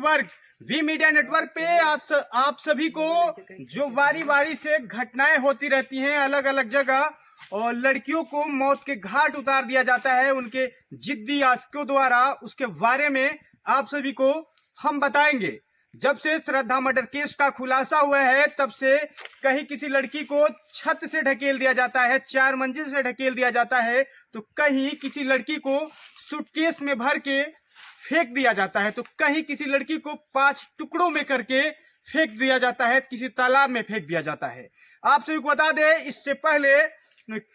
Network, we media network पे आप सभी को जो बारी बारी से घटनाएं होती रहती हैं अलग अलग जगह, और लड़कियों को मौत के घाट उतार दिया जाता है उनके जिद्दी आशिकों द्वारा, उसके बारे में आप सभी को हम बताएंगे। जब से श्रद्धा मर्डर केस का खुलासा हुआ है तब से कहीं किसी लड़की को छत से ढकेल दिया जाता है, 4 मंजिल से ढकेल दिया जाता है, तो कहीं किसी लड़की को सूटकेस में भर के फेंक दिया जाता है, तो कहीं किसी लड़की को 5 टुकड़ों में करके फेंक दिया जाता है, किसी तालाब में फेंक दिया जाता है। आप सभी को बता दें, इससे पहले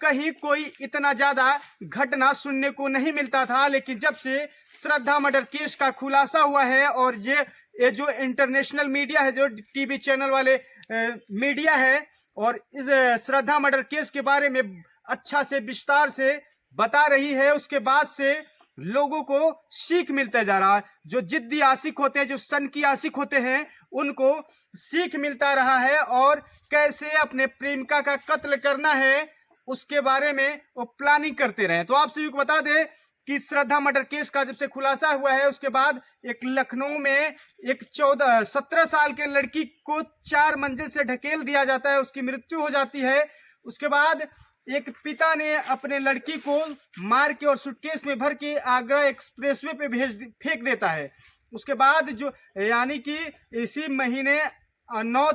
कहीं कोई इतना ज्यादा घटना सुनने को नहीं मिलता था, लेकिन जब से श्रद्धा मर्डर केस का खुलासा हुआ है और ये जो इंटरनेशनल मीडिया है, जो टीवी चैनल वाले मीडिया है, और इस श्रद्धा मर्डर केस के बारे में अच्छा से विस्तार से बता रही है, उसके बाद से लोगों को सीख मिलता जा रहा है। जो जिद्दी आशिक होते हैं, जो सन की आशिक होते हैं, उनको सीख मिलता रहा है, और कैसे अपने प्रेमिका का कत्ल करना है उसके बारे में वो प्लानिंग करते रहे। तो आप सभी को बता दें कि श्रद्धा मर्डर केस का जब से खुलासा हुआ है उसके बाद एक लखनऊ में एक 17 साल के लड़की को 4 मंजिल से ढकेल दिया जाता है, उसकी मृत्यु हो जाती है। उसके बाद एक पिता ने अपने लड़की को मार के और सूटकेस में भर के आगरा एक्सप्रेसवे पे फेंक देता है। उसके बाद जो यानी कि इसी महीने 9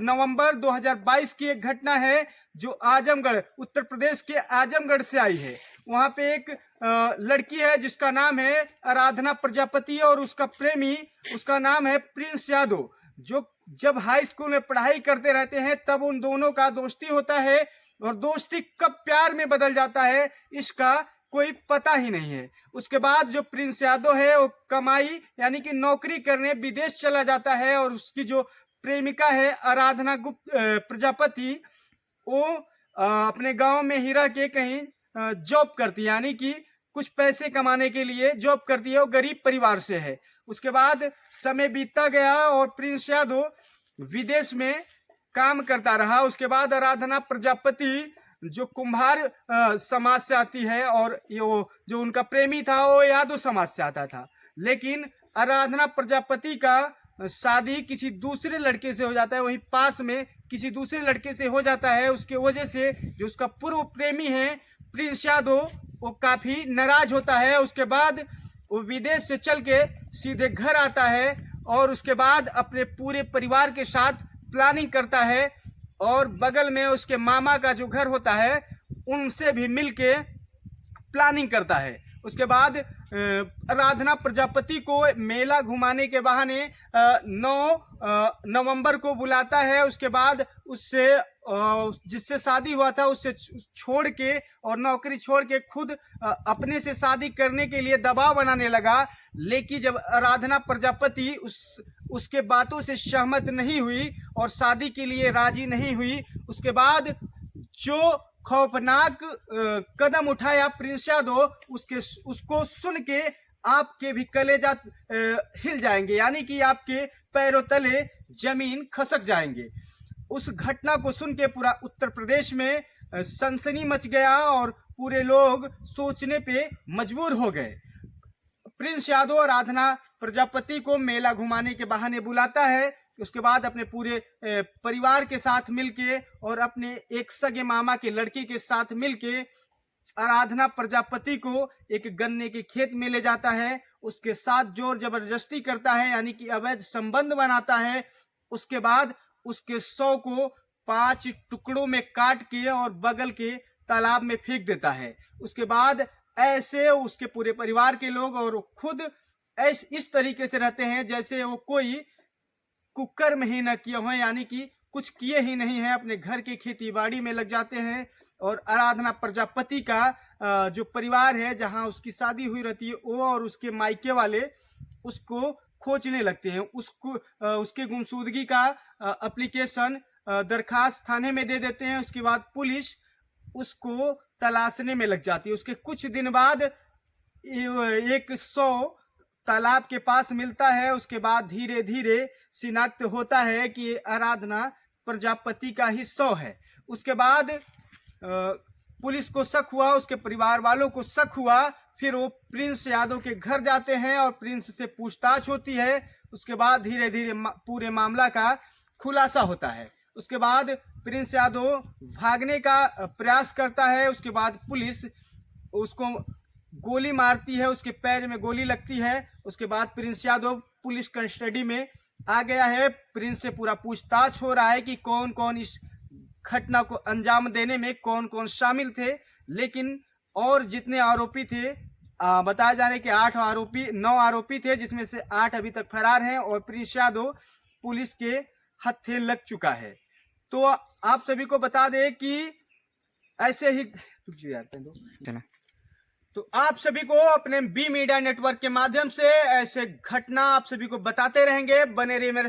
नवंबर 2022 की एक घटना है जो आजमगढ़, उत्तर प्रदेश के आजमगढ़ से आई है। वहाँ पे एक लड़की है जिसका नाम है आराधना प्रजापति, और उसका प्रेमी, उसका नाम है प्रिंस यादव, जो जब हाई स्कूल में पढ़ाई करते रहते हैं तब उन दोनों का दोस्ती होता है, और दोस्ती कब प्यार में बदल जाता है इसका कोई पता ही नहीं है। उसके बाद जो प्रिंस यादव है वो कमाई यानी कि नौकरी करने विदेश चला जाता है, और उसकी जो प्रेमिका है आराधना प्रजापति, वो अपने गांव में हीरा के कहीं जॉब करती है, यानी कि कुछ पैसे कमाने के लिए जॉब करती है, वो गरीब परिवार से है। उसके बाद समय बीतता गया और प्रिंस यादव विदेश में काम करता रहा। उसके बाद आराधना प्रजापति जो कुम्हार समाज से आती है, और ये जो उनका प्रेमी था वो यादव समाज से आता था, लेकिन आराधना प्रजापति का शादी किसी दूसरे लड़के से हो जाता है, वहीं पास में किसी दूसरे लड़के से हो जाता है। उसके वजह से जो उसका पूर्व प्रेमी है प्रिंस यादव, वो काफी नाराज होता है। उसके बाद वो विदेश से चल के सीधे घर आता है, और उसके बाद अपने पूरे परिवार के साथ प्लानिंग करता है, और बगल में उसके मामा का जो घर होता है उनसे भी मिलके प्लानिंग करता है। उसके बाद आराधना प्रजापति को मेला घुमाने के बहाने 9 नवंबर को बुलाता है। उसके बाद उससे जिससे शादी हुआ था उससे छोड़ के और नौकरी छोड़ के खुद अपने से शादी करने के लिए दबाव बनाने लगा, लेकिन जब आराधना प्रजापति उसके बातों से सहमत नहीं हुई और शादी के लिए राजी नहीं हुई, उसके बाद जो खौफनाक कदम उठाया प्रिंस यादव, उसको सुन के आपके भी कलेजा हिल जाएंगे, यानी कि आपके पैरों तले जमीन खसक जाएंगे। उस घटना को सुन के पूरा उत्तर प्रदेश में सनसनी मच गया और पूरे लोग सोचने पे मजबूर हो गए। प्रिंस यादव आराधना प्रजापति को मेला घुमाने के बहाने बुलाता है, उसके बाद अपने पूरे परिवार के साथ मिलके और अपने एक सगे मामा के लड़की के साथ मिलके आराधना प्रजापति को एक गन्ने के खेत में ले जाता है, उसके साथ जोर जबरदस्ती करता है, यानी कि अवैध संबंध बनाता है। उसके बाद उसके शव को 5 टुकड़ों में काट के और बगल के तालाब में फेंक देता है। उसके बाद ऐसे उसके पूरे परिवार के लोग और खुद इस तरीके से रहते हैं जैसे वो कोई कुकर्म ही न किए हों, यानी कि कुछ किए ही नहीं है, अपने घर की खेती बाड़ी में लग जाते हैं। और आराधना प्रजापति का जो परिवार है जहां उसकी शादी हुई रहती है, वो और उसके मायके वाले उसको खोजने लगते हैं। उसके गुमशुदगी का एप्लीकेशन दरखास्त थाने में दे देते हैं। उसके बाद पुलिस उसको तलाशने में लग जाती है। उसके कुछ दिन बाद एक शव तालाब के पास मिलता है। उसके बाद धीरे धीरे शिनाख्त होता है कि आराधना प्रजापति का ही शव है। उसके बाद पुलिस को शक हुआ, उसके परिवार वालों को शक हुआ, फिर वो प्रिंस यादव के घर जाते हैं और प्रिंस से पूछताछ होती है। उसके बाद धीरे धीरे पूरे मामला का खुलासा होता है। उसके बाद प्रिंस यादव भागने का प्रयास करता है। उसके बाद पुलिस उसको गोली मारती है, उसके पैर में गोली लगती है। उसके बाद प्रिंस यादव पुलिस कस्टडी में आ गया है। प्रिंस से पूरा पूछताछ हो रहा है कि कौन कौन इस घटना को अंजाम देने में कौन कौन शामिल थे। लेकिन और जितने आरोपी थे बताया जा रहा है कि 9 आरोपी थे, जिसमें से 8 अभी तक फरार हैं और प्रिंस यादव पुलिस के हत्थे लग चुका है। तो आप सभी को बता दें कि ऐसे ही तो आप सभी को अपने बी मीडिया नेटवर्क के माध्यम से ऐसे घटना आप सभी को बताते रहेंगे। बने रहिए मेरे